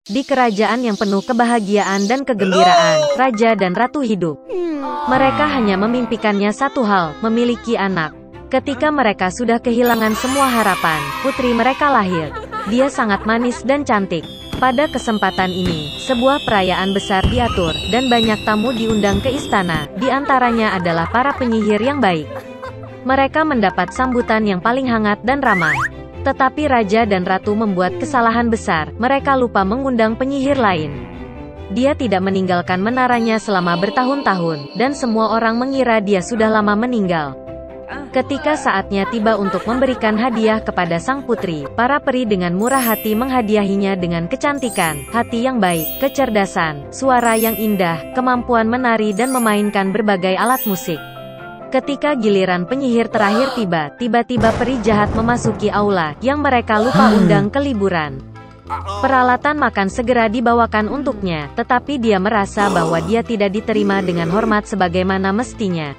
Di kerajaan yang penuh kebahagiaan dan kegembiraan, raja dan ratu hidup. Mereka hanya memimpikannya satu hal, memiliki anak. Ketika mereka sudah kehilangan semua harapan, putri mereka lahir. Dia sangat manis dan cantik. Pada kesempatan ini, sebuah perayaan besar diatur, dan banyak tamu diundang ke istana, di antaranya adalah para penyihir yang baik. Mereka mendapat sambutan yang paling hangat dan ramah. Tetapi raja dan ratu membuat kesalahan besar, mereka lupa mengundang penyihir lain. Dia tidak meninggalkan menaranya selama bertahun-tahun, dan semua orang mengira dia sudah lama meninggal. Ketika saatnya tiba untuk memberikan hadiah kepada sang putri, para peri dengan murah hati menghadiahinya dengan kecantikan, hati yang baik, kecerdasan, suara yang indah, kemampuan menari dan memainkan berbagai alat musik. Ketika giliran penyihir terakhir tiba, tiba-tiba peri jahat memasuki aula, yang mereka lupa undang ke liburan. Peralatan makan segera dibawakan untuknya, tetapi dia merasa bahwa dia tidak diterima dengan hormat sebagaimana mestinya.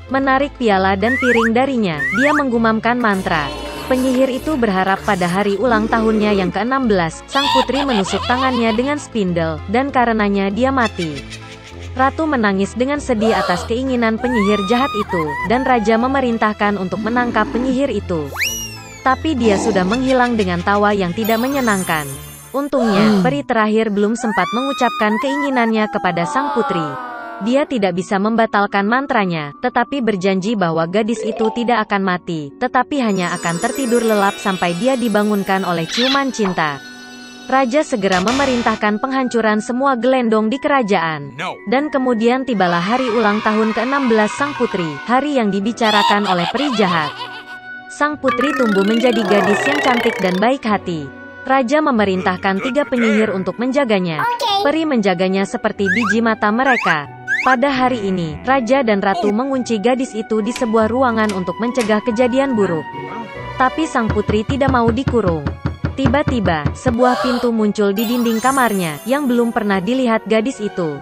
Menarik piala dan piring darinya, dia menggumamkan mantra. Penyihir itu berharap pada hari ulang tahunnya yang ke-16, sang putri menusuk tangannya dengan spindle, dan karenanya dia mati. Ratu menangis dengan sedih atas keinginan penyihir jahat itu, dan raja memerintahkan untuk menangkap penyihir itu. Tapi dia sudah menghilang dengan tawa yang tidak menyenangkan. Untungnya, peri terakhir belum sempat mengucapkan keinginannya kepada sang putri. Dia tidak bisa membatalkan mantranya, tetapi berjanji bahwa gadis itu tidak akan mati, tetapi hanya akan tertidur lelap sampai dia dibangunkan oleh ciuman cinta. Raja segera memerintahkan penghancuran semua gelendong di kerajaan. Dan kemudian tibalah hari ulang tahun ke-16 sang putri, hari yang dibicarakan oleh peri jahat. Sang putri tumbuh menjadi gadis yang cantik dan baik hati. Raja memerintahkan 3 penyihir untuk menjaganya. Peri menjaganya seperti biji mata mereka. Pada hari ini, raja dan ratu mengunci gadis itu di sebuah ruangan untuk mencegah kejadian buruk. Tapi sang putri tidak mau dikurung. Tiba-tiba, sebuah pintu muncul di dinding kamarnya, yang belum pernah dilihat gadis itu.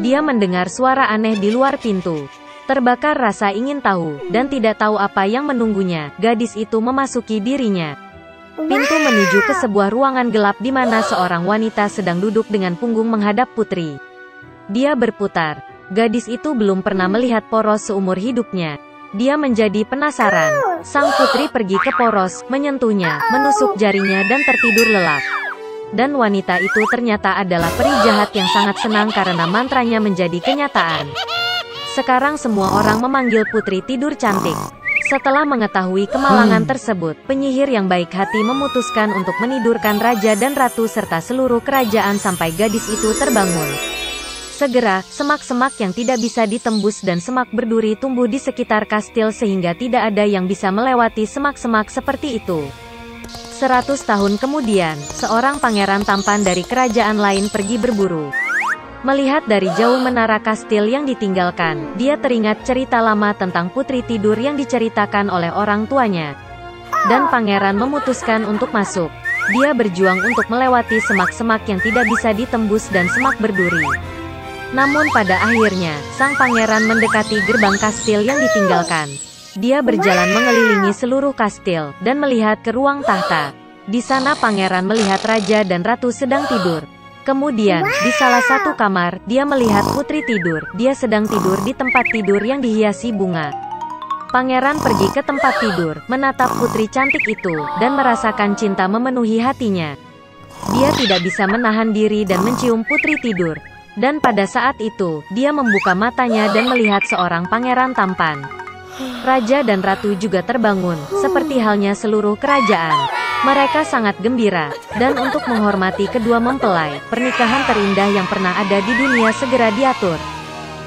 Dia mendengar suara aneh di luar pintu. Terbakar rasa ingin tahu, dan tidak tahu apa yang menunggunya, gadis itu memasuki dirinya. Pintu menuju ke sebuah ruangan gelap di mana seorang wanita sedang duduk dengan punggung menghadap putri. Dia berputar. Gadis itu belum pernah melihat poros seumur hidupnya. Dia menjadi penasaran. Sang putri pergi ke poros, menyentuhnya, menusuk jarinya dan tertidur lelap. Dan wanita itu ternyata adalah peri jahat yang sangat senang karena mantranya menjadi kenyataan. Sekarang semua orang memanggil putri tidur cantik. Setelah mengetahui kemalangan tersebut, penyihir yang baik hati memutuskan untuk menidurkan raja dan ratu serta seluruh kerajaan sampai gadis itu terbangun. Segera, semak-semak yang tidak bisa ditembus dan semak berduri tumbuh di sekitar kastil sehingga tidak ada yang bisa melewati semak-semak seperti itu. 100 tahun kemudian, seorang pangeran tampan dari kerajaan lain pergi berburu. Melihat dari jauh menara kastil yang ditinggalkan, dia teringat cerita lama tentang putri tidur yang diceritakan oleh orang tuanya. Dan pangeran memutuskan untuk masuk. Dia berjuang untuk melewati semak-semak yang tidak bisa ditembus dan semak berduri. Namun pada akhirnya, sang pangeran mendekati gerbang kastil yang ditinggalkan. Dia berjalan mengelilingi seluruh kastil, dan melihat ke ruang tahta. Di sana pangeran melihat raja dan ratu sedang tidur. Kemudian, di salah satu kamar, dia melihat putri tidur. Dia sedang tidur di tempat tidur yang dihiasi bunga. Pangeran pergi ke tempat tidur, menatap putri cantik itu, dan merasakan cinta memenuhi hatinya. Dia tidak bisa menahan diri dan mencium putri tidur. Dan pada saat itu, dia membuka matanya dan melihat seorang pangeran tampan. Raja dan ratu juga terbangun, seperti halnya seluruh kerajaan. Mereka sangat gembira, dan untuk menghormati kedua mempelai, pernikahan terindah yang pernah ada di dunia segera diatur.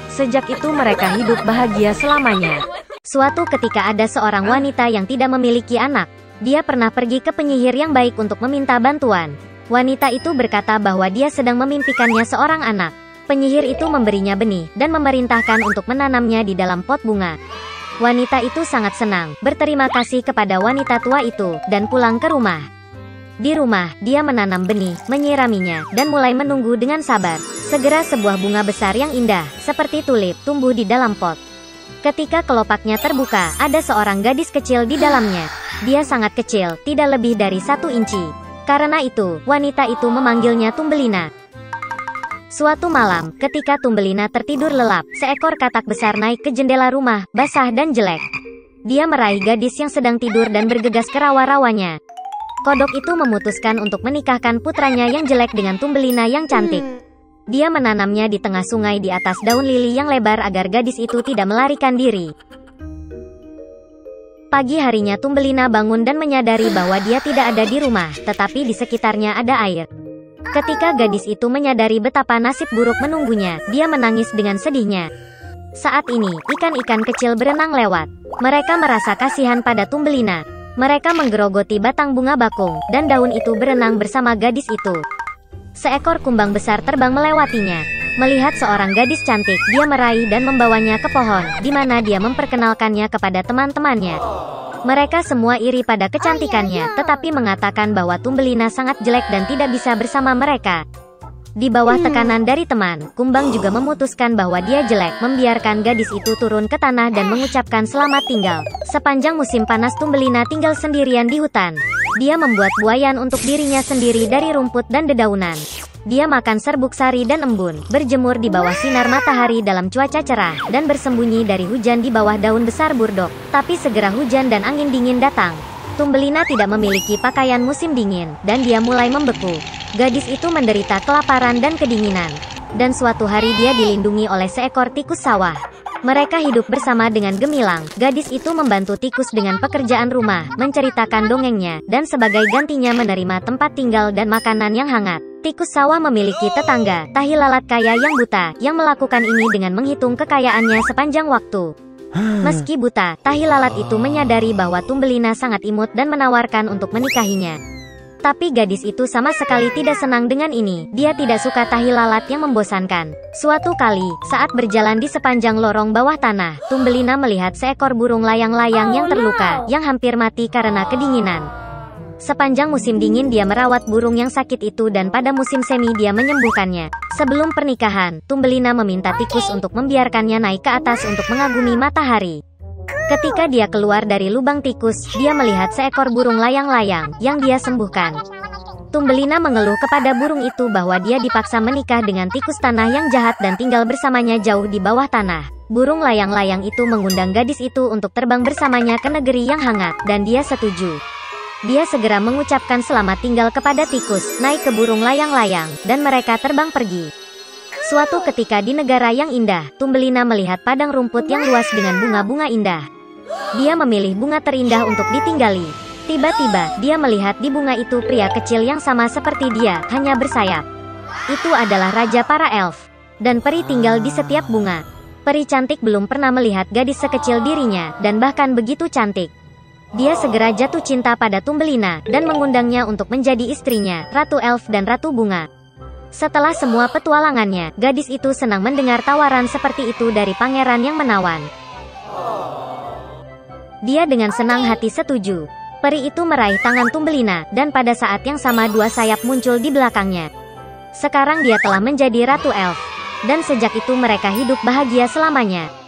Sejak itu mereka hidup bahagia selamanya. Suatu ketika ada seorang wanita yang tidak memiliki anak. Dia pernah pergi ke penyihir yang baik untuk meminta bantuan. Wanita itu berkata bahwa dia sedang memimpikannya seorang anak. Penyihir itu memberinya benih, dan memerintahkan untuk menanamnya di dalam pot bunga. Wanita itu sangat senang, berterima kasih kepada wanita tua itu, dan pulang ke rumah. Di rumah, dia menanam benih, menyiraminya, dan mulai menunggu dengan sabar. Segera sebuah bunga besar yang indah, seperti tulip, tumbuh di dalam pot. Ketika kelopaknya terbuka, ada seorang gadis kecil di dalamnya. Dia sangat kecil, tidak lebih dari 1 inci. Karena itu, wanita itu memanggilnya Tumbelina. Suatu malam, ketika Tumbelina tertidur lelap, seekor katak besar naik ke jendela rumah, basah dan jelek. Dia meraih gadis yang sedang tidur dan bergegas ke rawa-rawanya. Kodok itu memutuskan untuk menikahkan putranya yang jelek dengan Tumbelina yang cantik. Dia menanamnya di tengah sungai di atas daun lili yang lebar agar gadis itu tidak melarikan diri. Pagi harinya Tumbelina bangun dan menyadari bahwa dia tidak ada di rumah, tetapi di sekitarnya ada air. Ketika gadis itu menyadari betapa nasib buruk menunggunya, dia menangis dengan sedihnya. Saat ini, ikan-ikan kecil berenang lewat. Mereka merasa kasihan pada Tumbelina. Mereka menggerogoti batang bunga bakung, dan daun itu berenang bersama gadis itu. Seekor kumbang besar terbang melewatinya. Melihat seorang gadis cantik, dia meraih dan membawanya ke pohon, di mana dia memperkenalkannya kepada teman-temannya. Mereka semua iri pada kecantikannya, tetapi mengatakan bahwa Tumbelina sangat jelek dan tidak bisa bersama mereka. Di bawah tekanan dari teman, kumbang juga memutuskan bahwa dia jelek, membiarkan gadis itu turun ke tanah dan mengucapkan selamat tinggal. Sepanjang musim panas Tumbelina tinggal sendirian di hutan. Dia membuat buayan untuk dirinya sendiri dari rumput dan dedaunan. Dia makan serbuk sari dan embun, berjemur di bawah sinar matahari dalam cuaca cerah, dan bersembunyi dari hujan di bawah daun besar burdok. Tapi segera hujan dan angin dingin datang. Tumbelina tidak memiliki pakaian musim dingin, dan dia mulai membeku. Gadis itu menderita kelaparan dan kedinginan. Dan suatu hari dia dilindungi oleh seekor tikus sawah. Mereka hidup bersama dengan gemilang. Gadis itu membantu tikus dengan pekerjaan rumah, menceritakan dongengnya, dan sebagai gantinya menerima tempat tinggal dan makanan yang hangat. Tikus sawah memiliki tetangga, tahi lalat kaya yang buta, yang melakukan ini dengan menghitung kekayaannya sepanjang waktu. Meski buta, tahi lalat itu menyadari bahwa Tumbelina sangat imut dan menawarkan untuk menikahinya. Tapi gadis itu sama sekali tidak senang dengan ini. Dia tidak suka tahi lalat yang membosankan. Suatu kali, saat berjalan di sepanjang lorong bawah tanah, Tumbelina melihat seekor burung layang-layang yang terluka, yang hampir mati karena kedinginan. Sepanjang musim dingin dia merawat burung yang sakit itu dan pada musim semi dia menyembuhkannya. Sebelum pernikahan, Tumbelina meminta tikus untuk membiarkannya naik ke atas untuk mengagumi matahari. Ketika dia keluar dari lubang tikus, dia melihat seekor burung layang-layang yang dia sembuhkan. Tumbelina mengeluh kepada burung itu bahwa dia dipaksa menikah dengan tikus tanah yang jahat dan tinggal bersamanya jauh di bawah tanah. Burung layang-layang itu mengundang gadis itu untuk terbang bersamanya ke negeri yang hangat, dan dia setuju. Dia segera mengucapkan selamat tinggal kepada tikus, naik ke burung layang-layang, dan mereka terbang pergi. Suatu ketika di negara yang indah, Tumbelina melihat padang rumput yang luas dengan bunga-bunga indah. Dia memilih bunga terindah untuk ditinggali. Tiba-tiba, dia melihat di bunga itu pria kecil yang sama seperti dia, hanya bersayap. Itu adalah raja para elf. Dan peri tinggal di setiap bunga. Peri cantik belum pernah melihat gadis sekecil dirinya, dan bahkan begitu cantik. Dia segera jatuh cinta pada Tumbelina, dan mengundangnya untuk menjadi istrinya, Ratu Elf dan Ratu Bunga. Setelah semua petualangannya, gadis itu senang mendengar tawaran seperti itu dari pangeran yang menawan. Dia dengan senang hati setuju. Peri itu meraih tangan Tumbelina, dan pada saat yang sama dua sayap muncul di belakangnya. Sekarang dia telah menjadi Ratu Elf. Dan sejak itu mereka hidup bahagia selamanya.